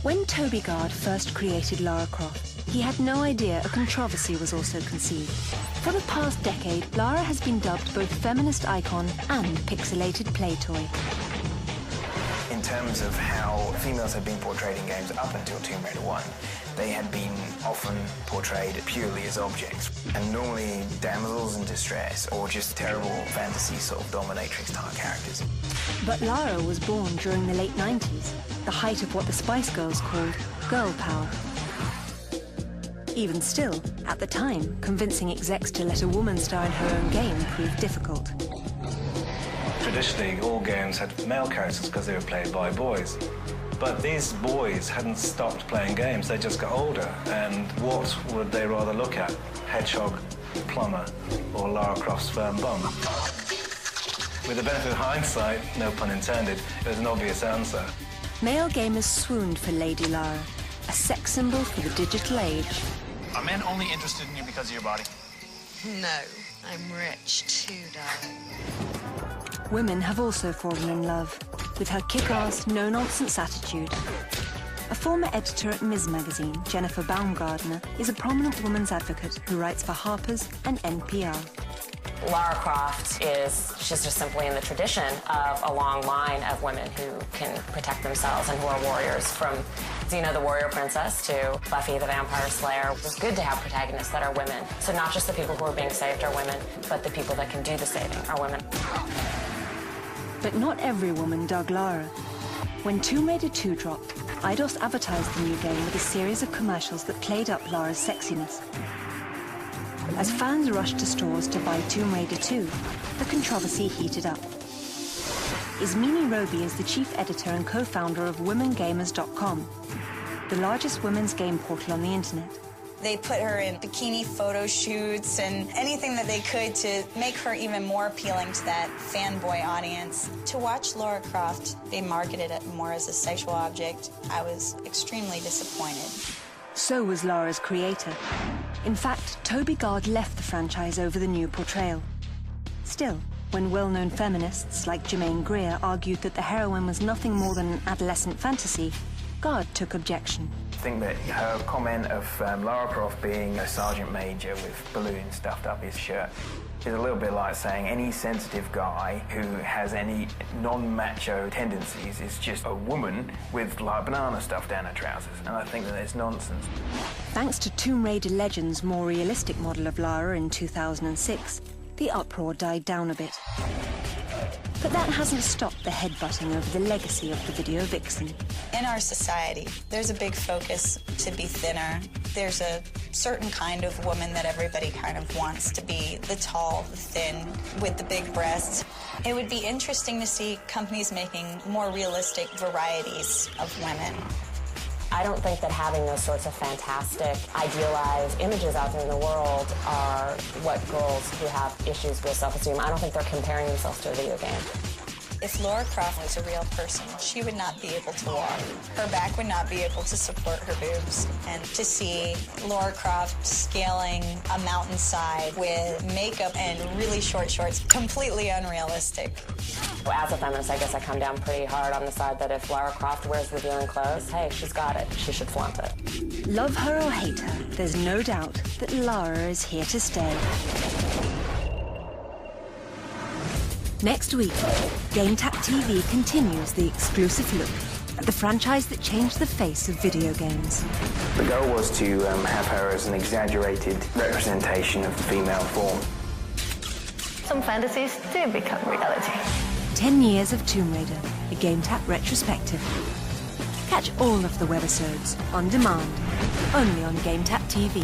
When Toby Gard first created Lara Croft, he had no idea a controversy was also conceived. For the past decade, Lara has been dubbed both feminist icon and pixelated play toy. In terms of how females had been portrayed in games up until Tomb Raider 1, they had been often portrayed purely as objects, and normally damsels in distress or just terrible fantasy sort of dominatrix type characters. But Lara was born during the late 90s, the height of what the Spice Girls called girl power. Even still, at the time, convincing execs to let a woman star in her own game proved difficult. Traditionally, all games had male characters because they were played by boys. But these boys hadn't stopped playing games, they just got older. And what would they rather look at? Hedgehog, Plumber, or Lara Croft's firm bum? With the benefit of hindsight, no pun intended, it was an obvious answer. Male gamers swooned for Lady Lara, a sex symbol for the digital age. Are men only interested in you because of your body? No, I'm rich too, darling. Women have also fallen in love with her kick-ass, no-nonsense attitude. A former editor at Ms. Magazine, Jennifer Baumgardner, is a prominent women's advocate who writes for Harper's and NPR. Lara Croft is just simply in the tradition of a long line of women who can protect themselves and who are warriors, from Xena the Warrior Princess to Buffy the Vampire Slayer. It's good to have protagonists that are women. So not just the people who are being saved are women, but the people that can do the saving are women. But not every woman dug Lara. When Tomb Raider 2 dropped, Eidos advertised the new game with a series of commercials that played up Lara's sexiness. As fans rushed to stores to buy Tomb Raider 2, the controversy heated up. Ismini Roby is the chief editor and co-founder of WomenGamers.com, the largest women's game portal on the internet. They put her in bikini photo shoots and anything that they could to make her even more appealing to that fanboy audience. To watch Lara Croft be marketed more as a sexual object, I was extremely disappointed. So was Lara's creator. In fact, Toby Gard left the franchise over the new portrayal. Still, when well-known feminists like Germaine Greer argued that the heroine was nothing more than an adolescent fantasy, Gard took objection. I think that her comment of Lara Croft being a sergeant major with balloons stuffed up his shirt is a little bit like saying any sensitive guy who has any non-macho tendencies is just a woman with like banana stuff down her trousers, and I think that it's nonsense. Thanks to Tomb Raider Legends' more realistic model of Lara in 2006, the uproar died down a bit. But that hasn't stopped the headbutting over the legacy of the video vixen. In our society, there's a big focus to be thinner. There's a certain kind of woman that everybody kind of wants to be, the tall, the thin, with the big breasts. It would be interesting to see companies making more realistic varieties of women. I don't think that having those sorts of fantastic, idealized images out there in the world are what girls who have issues with self-esteem. I don't think they're comparing themselves to a video game. If Lara Croft was a real person, she would not be able to walk. Her back would not be able to support her boobs. And to see Lara Croft scaling a mountainside with makeup and really short shorts, completely unrealistic. As a feminist, I guess I come down pretty hard on the side that if Lara Croft wears revealing clothes, hey, she's got it. She should flaunt it. Love her or hate her, there's no doubt that Lara is here to stay. Next week, Gametap TV continues the exclusive look at the franchise that changed the face of video games. The goal was to have her as an exaggerated representation of the female form. Some fantasies do become reality. 10 years of Tomb Raider, a Gametap retrospective. Catch all of the webisodes on demand, only on Gametap TV.